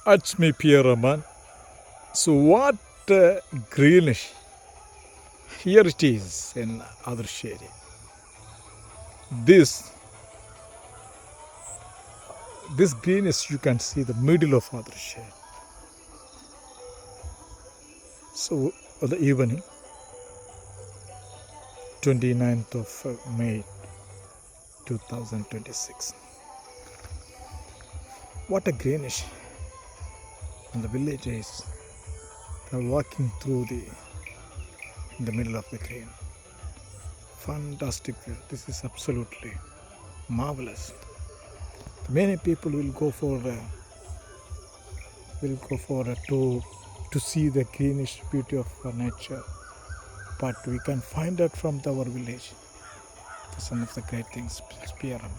It's me, Pierre Rahman. So, what greenish? Here it is in other shade. This this greenish you can see the middle of other shade. So, the evening, 29th of May 2026. What a greenish! And the village is walking through in the middle of the green. Fantastic view. This is absolutely marvelous. Many people will go for a tour to see the greenish beauty of nature, but we can find that from our village. That's one of the great things, Spearman.